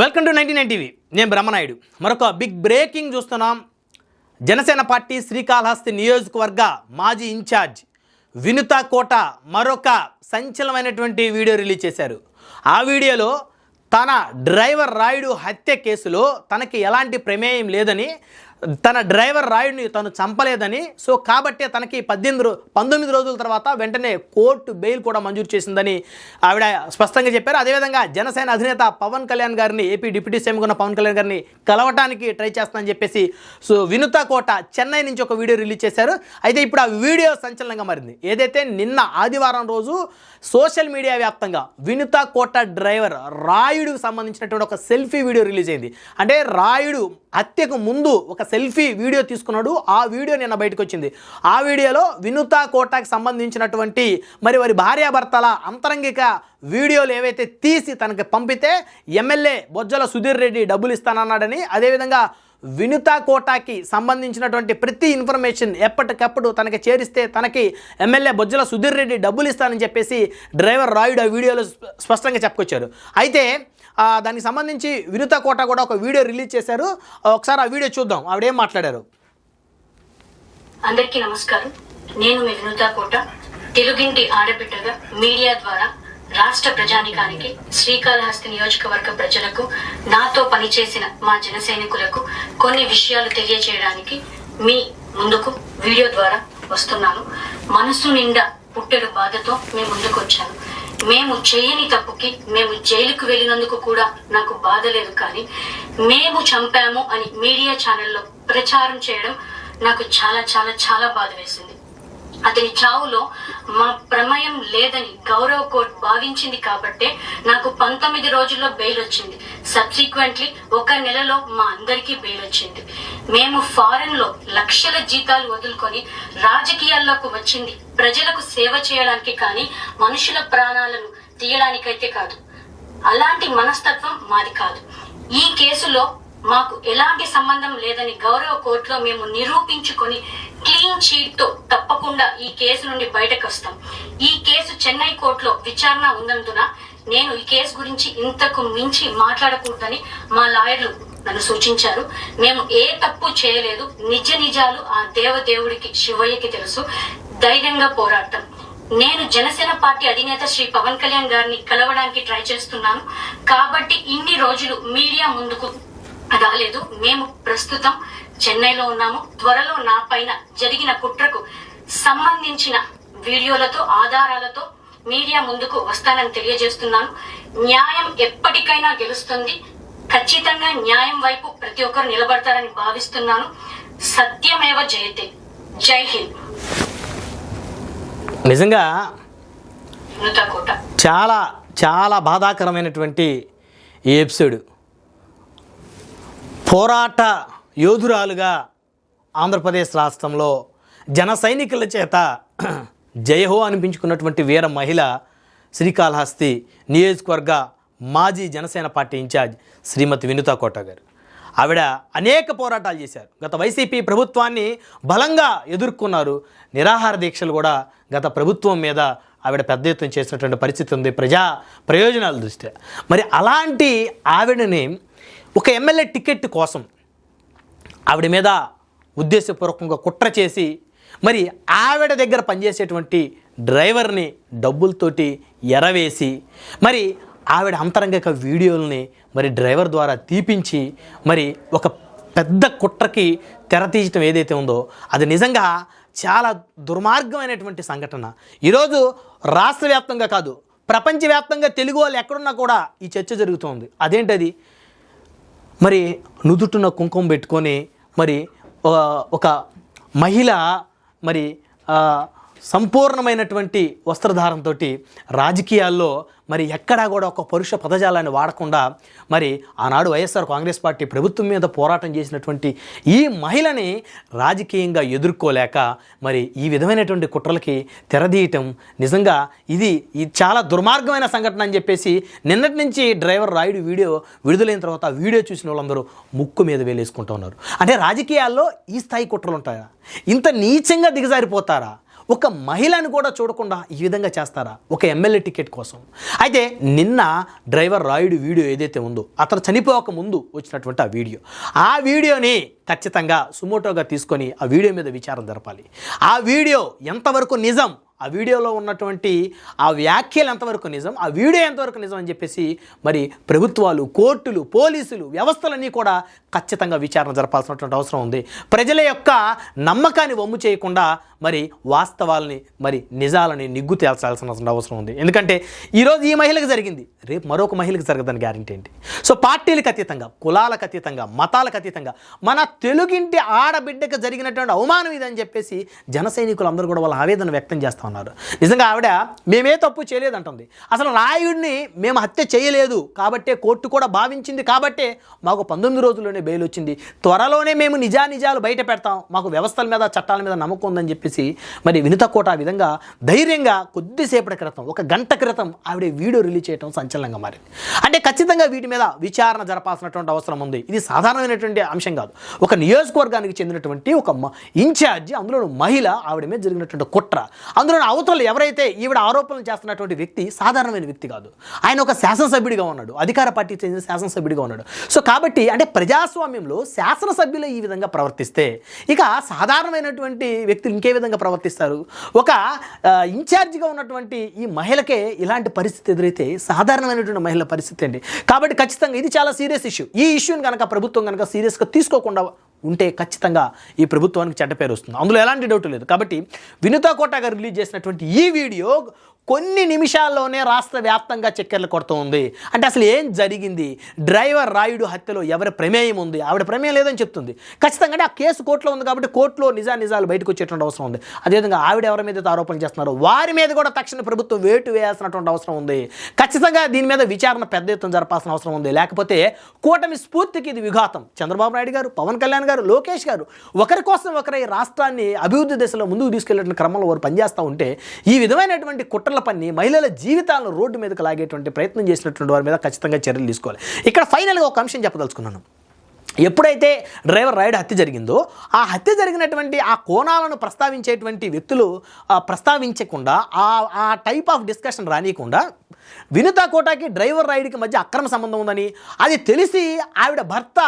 Welcome to 99 TV. నేను బ్రహ్మనాయుడు. మరొక big breaking చూస్తున్నాం. జనసేన పార్టీ శ్రీకాళహస్తి నియోజకవర్గ మాజీ ఇన్ఛార్జ్ వినుతా కోట మరొక సంచలనమైనటువంటి వీడియో రిలీజ్ చేశారు. ఆ వీడియోలో తన డ్రైవర్ రాయుడు హత్య కేసులో తనకి ఎలాంటి ప్రమేయం లేదని, తన డ్రైవర్ రాయుడిని తను చంపలేదని, సో కాబట్టే తనకి 19 రోజుల తర్వాత వెంటనే కోర్టు బెయిల్ కూడా మంజూరు చేసిందని ఆవిడ స్పష్టంగా చెప్పారు. అదేవిధంగా జనసేన అధినేత పవన్ కళ్యాణ్ గారిని, ఏపీ డిప్యూటీ సీఎంగా ఉన్న పవన్ కళ్యాణ్ గారిని కలవటానికి ట్రై చేస్తానని చెప్పేసి సో వినుతా కోట చెన్నై నుంచి ఒక వీడియో రిలీజ్ చేశారు. అయితే ఇప్పుడు ఆ వీడియో సంచలనంగా మారింది. ఏదైతే నిన్న ఆదివారం రోజు సోషల్ మీడియా వ్యాప్తంగా వినుతా కోట డ్రైవర్ రాయుడుకు సంబంధించినటువంటి ఒక సెల్ఫీ వీడియో రిలీజ్ అయింది. అంటే రాయుడు హత్యకు ముందు ఒక సెల్ఫీ వీడియో తీసుకున్నాడు. ఆ వీడియో నిన్న బయటకు వచ్చింది. ఆ వీడియోలో వినుతా కోటకి సంబంధించినటువంటి వారి భార్యాభర్తల అంతరంగిక వీడియోలు ఏవైతే తీసి తనకి పంపితే ఎమ్మెల్యే బొజ్జల సుధీర్ రెడ్డి డబ్బులు ఇస్తానన్నాడని, అదేవిధంగా వినుతా కోటకి సంబంధించినటువంటి ప్రతి ఇన్ఫర్మేషన్ ఎప్పటికప్పుడు తనకి చేరిస్తే తనకి ఎమ్మెల్యే బొజ్జల సుధీర్ రెడ్డి డబ్బులు ఇస్తానని చెప్పేసి డ్రైవర్ రాయుడు ఆ వీడియోలో స్పష్టంగా చెప్పుకొచ్చారు. అయితే దానికి సంబంధించి వినుతా కోట కూడా ఒక వీడియో రిలీజ్ చేశారు. ఒకసారి ఆ వీడియో చూద్దాం, ఆవిడేం మాట్లాడారు. అందరికీ నమస్కారం. నేను మీ వినుతా కోట. తెలుగింటి ఆడబిడ్డగా మీడియా ద్వారా రాష్ట్ర ప్రజానికానికి, శ్రీకాళహస్తి నియోజకవర్గ ప్రజలకు, నాతో పనిచేసిన మా జన సైనికులకు కొన్ని విషయాలు తెలియజేయడానికి మీ ముందుకు వీడియో ద్వారా వస్తున్నాను. మనసు నిండా పుట్టెడు బాధతో మీ ముందుకు వచ్చాను. మేము చేయని తప్పుకి మేము జైలుకు వెళ్ళినందుకు కూడా నాకు బాధ లేదు, కానీ మేము చంపాము అని మీడియా ఛానల్లో ప్రచారం చేయడం నాకు చాలా చాలా చాలా బాధ వేసింది. అతని చావులో మా ప్రమేయం లేదని గౌరవ కోర్టు భావించింది కాబట్టే నాకు 19 రోజుల్లో బెయిల్ వచ్చింది. సబ్సిక్వెంట్లీ 1 నెలలో మా అందరికీ బెయిల్ వచ్చింది. మేము ఫారెన్ లో లక్షల జీతాలు వదులుకొని రాజకీయాల్లోకి వచ్చింది ప్రజలకు సేవ చేయడానికి, కానీ మనుషుల ప్రాణాలను తీయడానికైతే కాదు. అలాంటి మనస్తత్వం మాది కాదు. ఈ కేసులో మాకు ఎలాంటి సంబంధం లేదని గౌరవ కోర్టులో మేము నిరూపించుకొని క్లీన్ చీట్ తో తప్పకుండా ఈ కేసు నుండి బయటకు వస్తాం. ఈ కేసు చెన్నై కోర్టులో విచారణ ఉన్నందున నేను ఈ కేసు గురించి ఇంతకు మించి మాట్లాడకూడదని మా లాయర్లు నన్ను సూచించారు. మేము ఏ తప్పు చేయలేదు. నిజాలు ఆ దేవదేవుడికి శివయ్యకి తెలుసు. ధైర్యంగా పోరాడతాం. నేను జనసేన పార్టీ అధినేత శ్రీ పవన్ కళ్యాణ్ గారిని కలవడానికి ట్రై చేస్తున్నాను కాబట్టి ఇన్ని రోజులు మీడియా ముందుకు రాలేదు. మేము ప్రస్తుతం చెన్నైలో ఉన్నాము. త్వరలో నా పైన జరిగిన కుట్రకు సంబంధించిన వీడియోలతో, ఆధారాలతో మీడియా ముందుకు వస్తానని తెలియజేస్తున్నాను. న్యాయం ఎప్పటికైనా గెలుస్తుంది. ఖచ్చితంగా న్యాయం వైపు ప్రతి ఒక్కరు నిలబడతారని భావిస్తున్నాను. సత్యమేవ జయతే. జై హింద్. నిజంగా వినుతా కోట చాలా చాలా బాధాకరమైనటువంటి ఈ ఎపిసోడ్. పోరాట యోధురాలుగా ఆంధ్రప్రదేశ్ రాష్ట్రంలో జన సైనికుల చేత జయహో అనిపించుకున్నటువంటి వీర మహిళ శ్రీకాళహస్తి నియోజకవర్గ మాజీ జనసేన పార్టీ ఇన్ఛార్జ్ శ్రీమతి వినుతా కోట గారు. ఆవిడ అనేక పోరాటాలు చేశారు. గత వైసీపీ ప్రభుత్వాన్ని బలంగా ఎదుర్కొన్నారు. నిరాహార దీక్షలు కూడా గత ప్రభుత్వం మీద ఆవిడ పెద్ద ఎత్తున చేసినటువంటి పరిస్థితి ఉంది ప్రజా ప్రయోజనాల దృష్ట్యా. మరి అలాంటి ఆవిడని ఒక ఎమ్మెల్యే టికెట్ కోసం ఆవిడ మీద ఉద్దేశపూర్వకంగా కుట్ర చేసి మరి ఆవిడ దగ్గర పనిచేసేటువంటి డ్రైవర్ని డబ్బులతోటి ఎరవేసి మరి ఆవిడ అంతరంగిక వీడియోలని మరి డ్రైవర్ ద్వారా తీపించి మరి ఒక పెద్ద కుట్రకి తెరతీయటం ఏదైతే ఉందో అది నిజంగా చాలా దుర్మార్గమైనటువంటి సంఘటన. ఈరోజు రాష్ట్ర వ్యాప్తంగా కాదు, ప్రపంచవ్యాప్తంగా తెలుగు వాళ్ళు ఎక్కడున్నా కూడా ఈ చర్చ జరుగుతుంది. అదేంటది? మరి నుదుటున కుంకుమ పెట్టుకొని మరి ఒక మహిళ మరి సంపూర్ణమైనటువంటి వస్త్రధారంతో రాజకీయాల్లో మరి ఎక్కడా కూడా ఒక పరుష పదజాలాన్ని వాడకుండా మరి ఆనాడు వైఎస్ఆర్ కాంగ్రెస్ పార్టీ ప్రభుత్వం మీద పోరాటం చేసినటువంటి ఈ మహిళని రాజకీయంగా ఎదుర్కోలేక మరి ఈ విధమైనటువంటి కుట్రలకి తెరదీయటం నిజంగా ఇది చాలా దుర్మార్గమైన సంఘటన అని చెప్పేసి నిన్నటి నుంచి డ్రైవర్ రాయుడు వీడియో విడుదలైన తర్వాత ఆ వీడియో చూసిన వాళ్ళందరూ ముక్కు మీద వేలేసుకుంటూ ఉన్నారు. అంటే రాజకీయాల్లో ఈ స్థాయి కుట్రలు ఉంటాయా? ఇంత నీచంగా దిగజారిపోతారా? ఒక మహిళను కూడా చూడకుండా ఈ విధంగా చేస్తారా ఒక ఎమ్మెల్యే టికెట్ కోసం? అయితే నిన్న డ్రైవర్ రాయుడు వీడియో ఏదైతే ఉందో, అతను చనిపోక ముందు వచ్చినటువంటి ఆ వీడియోని ఖచ్చితంగా సుమోటోగా తీసుకొని ఆ వీడియో మీద విచారణ జరపాలి. ఆ వీడియో ఎంతవరకు నిజం, ఆ వీడియోలో ఉన్నటువంటి ఆ వ్యాఖ్యలు ఎంతవరకు నిజం, ఆ వీడియో ఎంతవరకు నిజం అని చెప్పేసి మరి ప్రభుత్వాలు, కోర్టులు, పోలీసులు, వ్యవస్థలన్నీ కూడా ఖచ్చితంగా విచారణ జరపాల్సినటువంటి అవసరం ఉంది. ప్రజల యొక్క నమ్మకాన్ని వమ్ము చేయకుండా మరి వాస్తవాలని, మరి నిజాలని నిగ్గు తేల్చాల్సిన అవసరం ఉంది. ఎందుకంటే ఈరోజు ఈ మహిళకు జరిగింది, రేపు మరొక మహిళకు జరగదని గ్యారెంటీ ఏంటి? సో పార్టీలకు అతీతంగా, కులాలకు అతీతంగా, మతాలకు అతీతంగా మన తెలుగింటి ఆడబిడ్డకు జరిగినటువంటి అవమానం ఇదని చెప్పేసి జన సైనికులు అందరూ కూడా వాళ్ళ ఆవేదన వ్యక్తం చేస్తూ ఉన్నారు. నిజంగా ఆవిడ మేమే తప్పు చేయలేదంటుంది. అసలు రాయుడిని మేము హత్య చేయలేదు కాబట్టే కోర్టు కూడా భావించింది, కాబట్టే మాకు 19 రోజుల్లోనే బెయిల్ వచ్చింది, త్వరలోనే మేము నిజాలు బయట పెడతాం, మాకు వ్యవస్థల మీద, చట్టాల మీద నమ్మకం ఉందని చెప్పేసి మరి వినుత కోట ఆ విధంగా ధైర్యంగా కొద్దిసేపటి క్రితం, 1 గంట క్రితం ఆవిడ వీడియో రిలీజ్ చేయడం సంచలనంగా మారింది. అంటే ఖచ్చితంగా వీటి మీద విచారణ జరపాల్సినటువంటి అవసరం ఉంది. ఇది సాధారణమైనటువంటి అంశం కాదు. ఒక నియోజకవర్గానికి చెందినటువంటి ఒక ఇన్ఛార్జి, అందులో మహిళ, ఆవిడ మీద జరిగినటువంటి కుట్ర, అందులో అవతల ఎవరైతే ఈవిడ ఆరోపణలు చేస్తున్నటువంటి వ్యక్తి సాధారణమైన వ్యక్తి కాదు. ఆయన ఒక శాసనసభ్యుడిగా ఉన్నాడు, అధికార పార్టీకి చెందిన శాసనసభ్యుడిగా ఉన్నాడు. సో కాబట్టి అంటే ప్రజాస్వామ్యంలో శాసనసభ్యులు ఈ విధంగా ప్రవర్తిస్తే ఇక సాధారణమైనటువంటి వ్యక్తులు ఇంకే విధంగా ప్రవర్తిస్తారు? ఒక ఇన్ఛార్జిగా ఉన్నటువంటి ఈ మహిళకే ఇలాంటి పరిస్థితి ఎదురైతే సాధారణమైనటువంటి మహిళల పరిస్థితి ఏంటి? కాబట్టి ఖచ్చితంగా ఇది చాలా సీరియస్ ఇష్యూ. ఈ ఇష్యూని కనుక ప్రభుత్వం కనుక సీరియస్గా తీసుకోకుండా ఉంటే ఖచ్చితంగా ఈ ప్రభుత్వానికి చెడ్డ పేరు వస్తుంది, అందులో ఎలాంటి డౌట్ లేదు. కాబట్టి వినుత కోట గారు రిలీజ్ చేసినటువంటి ఈ వీడియో కొన్ని నిమిషాల్లోనే రాష్ట్ర వ్యాప్తంగా చక్కెర్లు కొడుతూ ఉంది. అంటే అసలు ఏం జరిగింది, డ్రైవర్ రాయుడు హత్యలో ఎవరి ప్రమేయం ఉంది, ఆవిడ ప్రమేయం లేదని చెప్తుంది. ఖచ్చితంగా అంటే ఆ కేసు కోర్టులో ఉంది కాబట్టి కోర్టులో నిజాలు బయటకు వచ్చేటువంటి అవసరం ఉంది. అదేవిధంగా ఆవిడ ఎవరి మీద ఆరోపణలు చేస్తున్నారో వారి మీద కూడా తక్షణ ప్రభుత్వం వేటు వేయాల్సినటువంటి అవసరం ఉంది. ఖచ్చితంగా దీని మీద విచారణ పెద్ద ఎత్తున జరపాల్సిన అవసరం ఉంది. లేకపోతే కూటమి స్ఫూర్తికి ఇది విఘాతం. చంద్రబాబు నాయుడు గారు, పవన్ కళ్యాణ్ గారు, లోకేష్ గారు ఒకరి కోసం ఒకరి రాష్ట్రాన్ని అభివృద్ధి దిశలో ముందుకు తీసుకెళ్లే క్రమంలో వారు పనిచేస్తూ ఉంటే ఈ విధమైనటువంటి కుట్రల పని మహిళల జీవితాలను రోడ్డు మీదకు లాగేటువంటి ప్రయత్నం చేసినటువంటి వారి మీద ఖచ్చితంగా చర్యలు తీసుకోవాలి. ఇక్కడ ఫైనల్గా ఒక అంశం చెప్పదలుచుకున్నాను. ఎప్పుడైతే డ్రైవర్ రాయుడు హత్య జరిగిందో ఆ హత్య జరిగినటువంటి ఆ కోణాలను ప్రస్తావించేటువంటి వ్యక్తులు ప్రస్తావించకుండా ఆ టైప్ ఆఫ్ డిస్కషన్ రానియకుండా వినుత కోటకి డ్రైవర్ రాయుడికి మధ్య అక్రమ సంబంధం ఉందని అది తెలిసి ఆవిడ భర్త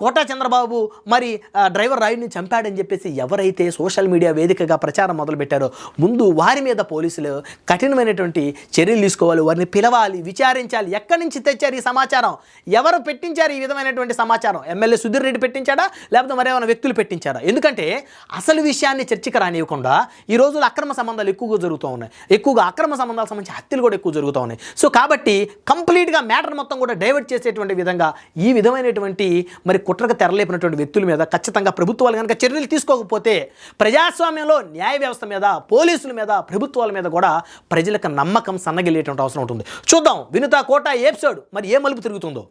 కోటా చంద్రబాబు మరి డ్రైవర్ రాయుడిని చంపాడని చెప్పేసి ఎవరైతే సోషల్ మీడియా వేదికగా ప్రచారం మొదలుపెట్టారో ముందు వారి మీద పోలీసులు కఠినమైనటువంటి చర్యలు తీసుకోవాలి, వారిని పిలవాలి, విచారించాలి. ఎక్కడి నుంచి తెచ్చారు ఈ సమాచారం, ఎవరు పెట్టించారు ఈ విధమైనటువంటి సమాచారం? ఎమ్మెల్యే సుధీర్ రెడ్డి పెట్టించాడా లేకపోతే మరేమైనా వ్యక్తులు పెట్టించారా? ఎందుకంటే అసలు విషయాన్ని చర్చకు రానివ్వకుండా ఈ రోజులు అక్రమ సంబంధాలు ఎక్కువగా జరుగుతూ ఉన్నాయి, ఎక్కువగా అక్రమ సంబంధాలకు సంబంధించి హత్యలు కూడా ఎక్కువ జరుగుతూ ఉన్నాయి. సో కాబట్టి కంప్లీట్గా మ్యాటర్ మొత్తం కూడా డైవర్ట్ చేసేటువంటి విధంగా ఈ విధమైనటువంటి మరి కుట్రకు తెరలేపినటువంటి వ్యక్తుల మీద ఖచ్చితంగా ప్రభుత్వాలు కనుక చర్యలు తీసుకోకపోతే ప్రజాస్వామ్యంలో న్యాయ వ్యవస్థ మీద, పోలీసుల మీద, ప్రభుత్వాల మీద కూడా ప్రజలకు నమ్మకం సన్నగిల్లేటువంటి అవసరం ఉంటుంది. చూద్దాం వినుత కోట ఎపిసోడ్ మరి ఏ మలుపు తిరుగుతుందో.